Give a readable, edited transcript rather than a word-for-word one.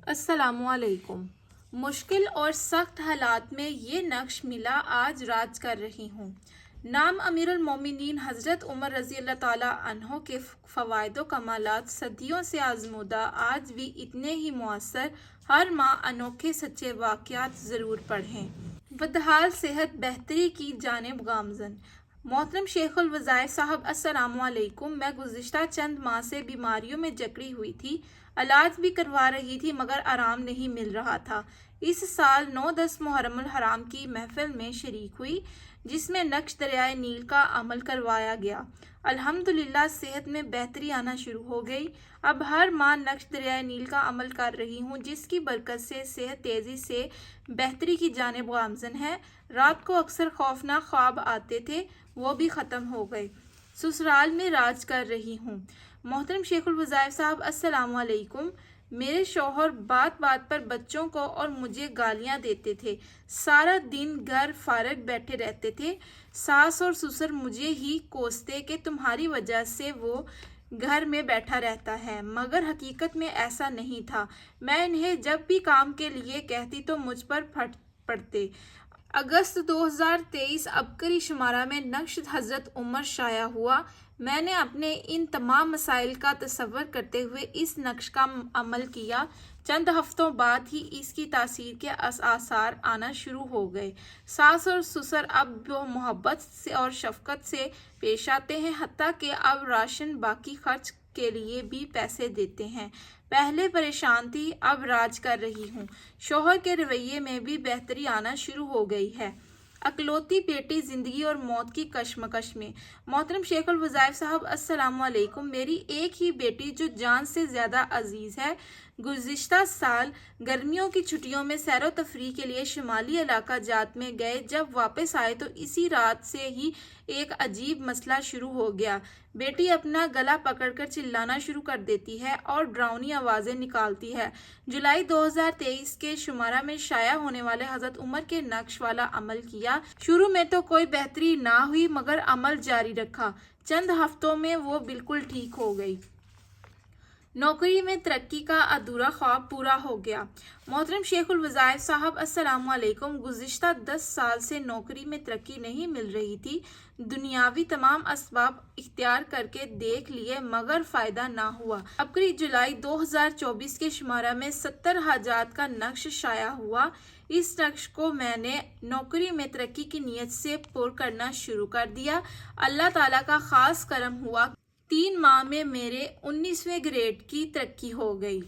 السلام علیکم۔ مشکل اور سخت حالات میں یہ نقش ملا، آج راج کر رہی ہوں۔ نام امیر المومنین حضرت عمر رضی اللہ تعالیٰ عنہ کے فوائد و کمالات صدیوں سے آزمودہ، آج بھی اتنے ہی مؤثر۔ ہر ماہ انوکھے سچے واقعات ضرور پڑھیں۔ بدحال صحت بہتری کی جانب گامزن۔ محترم شیخ الوظائف صاحب السلام علیکم۔ میں گزشتہ چند ماہ سے بیماریوں میں جکڑی ہوئی تھی، علاج بھی کروا رہی تھی مگر آرام نہیں مل رہا تھا۔ اس سال 9-10 محرم الحرام کی محفل میں شریک ہوئی جس میں نقش دریائے نیل کا عمل کروایا گیا۔ الحمدللہ صحت میں بہتری آنا شروع ہو گئی۔ اب ہر ماہ نقش دریائے نیل کا عمل کر رہی ہوں جس کی برکت سے صحت تیزی سے بہتری کی جانب گامزن ہے۔ رات کو اکثر خوفناک خواب آتے تھے، وہ بھی ختم ہو گئے۔ سسرال میں راج کر رہی ہوں۔ محترم شیخ الوظائف صاحب السلام علیکم۔ میرے شوہر بات بات پر بچوں کو اور مجھے گالیاں دیتے تھے، سارا دن گھر فارغ بیٹھے رہتے تھے۔ ساس اور سسر مجھے ہی کوستے کہ تمہاری وجہ سے وہ گھر میں بیٹھا رہتا ہے، مگر حقیقت میں ایسا نہیں تھا۔ میں انہیں جب بھی کام کے لیے کہتی تو مجھ پر پھٹ پڑتے۔ اگست 2023 عبقری شمارہ میں نقش حضرت عمر شائع ہوا۔ میں نے اپنے ان تمام مسائل کا تصور کرتے ہوئے اس نقش کا عمل کیا۔ چند ہفتوں بعد ہی اس کی تاثیر کے آثار آنا شروع ہو گئے۔ ساس اور سسر اب محبت سے اور شفقت سے پیش آتے ہیں، حتیٰ کہ اب راشن باقی خرچ کے لیے بھی پیسے دیتے ہیں۔ پہلے پریشان تھی، اب راج کر رہی ہوں۔ شوہر کے رویے میں بھی بہتری آنا شروع ہو گئی ہے۔ اکلوتی بیٹی زندگی اور موت کی کشمکش میں۔ محترم شیخ الوظائف صاحب السلام علیکم۔ میری ایک ہی بیٹی جو جان سے زیادہ عزیز ہے، گزشتہ سال گرمیوں کی چھٹیوں میں سیر و تفریح کے لیے شمالی علاقہ جات میں گئے۔ جب واپس آئے تو اسی رات سے ہی ایک عجیب مسئلہ شروع ہو گیا۔ بیٹی اپنا گلا پکڑ کر چلانا شروع کر دیتی ہے اور ڈراؤنی آوازیں نکالتی ہے۔ جولائی 2023 کے شمارہ میں شائع ہونے والے حضرت عمر کے نقش والا عمل کیا۔ شروع میں تو کوئی بہتری نہ ہوئی مگر عمل جاری رکھا۔ چند ہفتوں میں وہ بالکل ٹھیک ہو گئی۔ نوکری میں ترقی کا ادھورا خواب پورا ہو گیا۔ محترم شیخ الوظائف صاحب السلام علیکم۔ گزشتہ 10 سال سے نوکری میں ترقی نہیں مل رہی تھی، دنیاوی تمام اسباب اختیار کر کے دیکھ لیے مگر فائدہ نہ ہوا۔ عبقری جولائی 2024 کے شمارہ میں 70 حاجات کا نقش شائع ہوا۔ اس نقش کو میں نے نوکری میں ترقی کی نیت سے پر کرنا شروع کر دیا۔ اللہ تعالیٰ کا خاص کرم ہوا، 3 ماہ میں میرے 19ویں گریڈ کی ترقی ہو گئی۔